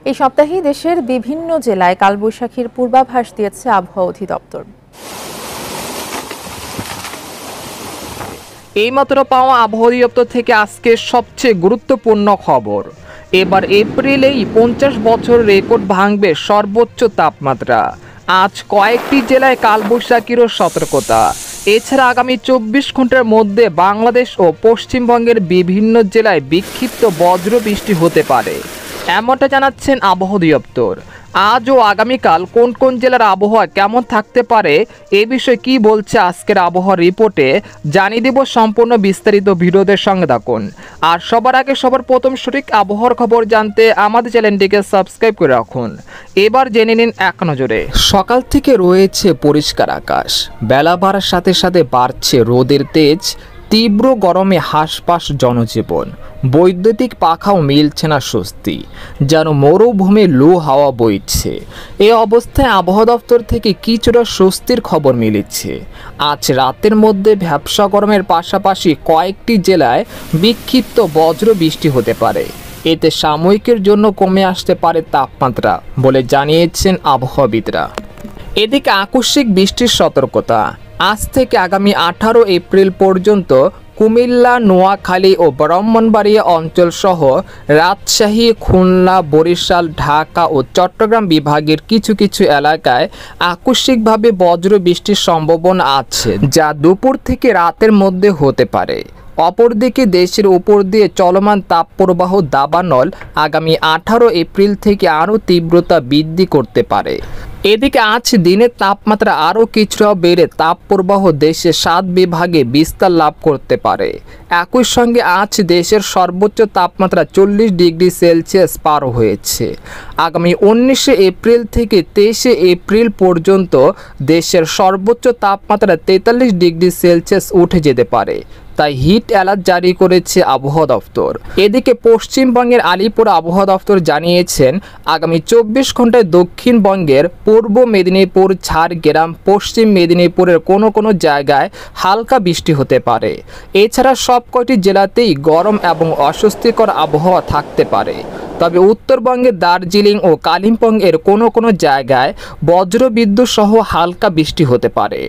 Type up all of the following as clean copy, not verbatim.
এই সপ্তাহে দেশের বিভিন্ন জেলায় কালবৈশাখীর পূর্বাভাস দিয়েছে আবহাওয়া অধিদপ্তর। এইমাত্র পাওয়া আবহাওয়া অধিদপ্তর থেকে আজকে সবচেয়ে গুরুত্বপূর্ণ খবর। এবার এপ্রিলেই 50 বছর রেকর্ড ভাঙবে সর্বোচ্চ তাপমাত্রা। আজ কয়েকটি জেলায় কালবৈশাখীরও সতর্কতা। এছাড়া আগামী 24 ঘন্টার মধ্যে বাংলাদেশ ও পশ্চিমবঙ্গের বিভিন্ন জেলায় বিক্ষিপ্ত বজ্রবৃষ্টি হতে পারে, এমনটা জানাচ্ছেন আবহাওয়া অধিদপ্তর। আজ ও আগামীকাল কোন কোন জেলার আবহাওয়া কেমন থাকতে পারে এ বিষয়ে কি বলছে আজকের আবহাওয়া রিপোর্টে জানিয়ে দেব। সম্পূর্ণ বিস্তারিত ভিডিওদের সঙ্গে থাকুন। আর সবার আগে সবার প্রথম সঠিক আবহাওয়ার খবর জানতে আমাদের চ্যানেলটিকে সাবস্ক্রাইব করে রাখুন। এবার জেনে নিন এক নজরে। সকাল থেকে রয়েছে পরিষ্কার আকাশ, বেলা বাড়ার সাথে সাথে বাড়ছে রোদের তেজ, তীব্র গরমে হাঁসফাঁস জনজীবন, বৈদ্যুতিক পাখাও মিলছে না স্বস্তি, যেন মরুভূমির লু হাওয়া বইছে। এই অবস্থায় আবহাওয়া দপ্তর থেকে কিছুটা স্বস্তির খবর মিলেছে। আজ রাতের মধ্যে ভ্যাপসা গরমের পাশাপাশি কয়েকটি জেলায় বিক্ষিপ্ত বজ্র বৃষ্টি হতে পারে। এতে সাময়িকের জন্য কমে আসতে পারে তাপমাত্রা বলে জানিয়েছেন আবহাওয়াবিদরা। এদিকে আকস্মিক বৃষ্টির সতর্কতা। আজ থেকে আগামী 18 এপ্রিল পর্যন্ত কুমিল্লা, নোয়াখালী ও ব্রাহ্মণবাড়িয়া অঞ্চল সহ রাজশাহী, খুলনা, বরিশাল, ঢাকা ও চট্টগ্রাম বিভাগের কিছু কিছু এলাকায় আকস্মিকভাবে বজ্র বৃষ্টির সম্ভাবনা আছে, যা দুপুর থেকে রাতের মধ্যে হতে পারে। অপরদিকে দেশের উপর দিয়ে চলমান তাপপ্রবাহ দাবানল আগামী 18 এপ্রিল থেকে আরও তীব্রতা বৃদ্ধি করতে পারে। এদিকে আজ দিনের তাপমাত্রা আরও কিছুটা বেড়ে তাপপ্রবাহ দেশের 7 বিভাগে বিস্তার লাভ করতে পারে। একই সঙ্গে আজ দেশের সর্বোচ্চ তাপমাত্রা 40 ডিগ্রি সেলসিয়াস পার হয়েছে। আগামী 19 এপ্রিল থেকে 23 এপ্রিল পর্যন্ত দেশের সর্বোচ্চ তাপমাত্রা 43 ডিগ্রি সেলসিয়াস উঠে যেতে পারে। তাই হিট অ্যালার্ট জারি করেছে আবহাওয়া দপ্তর। এদিকে পশ্চিমবঙ্গের আলিপুর আবহাওয়া দপ্তর জানিয়েছেন, আগামী 24 ঘন্টায় দক্ষিণবঙ্গের পূর্ব মেদিনীপুর, ঝাড়গ্রাম, পশ্চিম মেদিনীপুরের কোনো কোনো জায়গায় হালকা বৃষ্টি হতে পারে। এছাড়া সবকটি জেলাতেই গরম এবং অস্বস্তিকর আবহাওয়া থাকতে পারে। তবে উত্তরবঙ্গের দার্জিলিং ও কালিম্পং এর কোনো কোনো জায়গায় বজ্রবিদ্যুৎ সহ হালকা বৃষ্টি হতে পারে।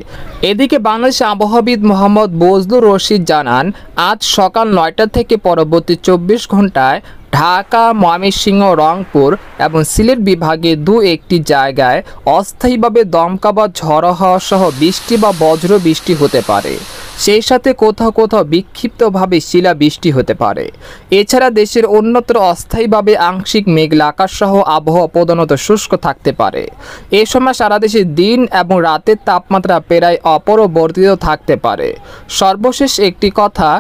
এদিকে বাংলাদেশ আবহাওয়াবিদ মোহাম্মদ বজলুর রশিদ জানান, আজ সকাল 9টা থেকে পরবর্তী 24 ঘন্টায় ঢাকা, ময়মনসিংহ, রংপুর এবং সিলেট বিভাগে দু-একটি জায়গায় অস্থায়ীভাবে দমকা বা ঝড়ো হাওয়া সহ বৃষ্টি বা বজ্র বৃষ্টি হতে পারে। সেই সাথে কোথাও কোথাও বিক্ষিপ্তভাবে শিলাবৃষ্টি হতে পারে। এছাড়া দেশের অন্যত্র অস্থায়ীভাবে আংশিক মেঘলা আকাশ সহ আবহাওয়া প্রধানত শুষ্ক থাকতে পারে। এ সময় সারা দেশে দিন এবং রাতের তাপমাত্রা প্রায় অপরিবর্তিত থাকতে পারে। সর্বশেষ একটি কথা,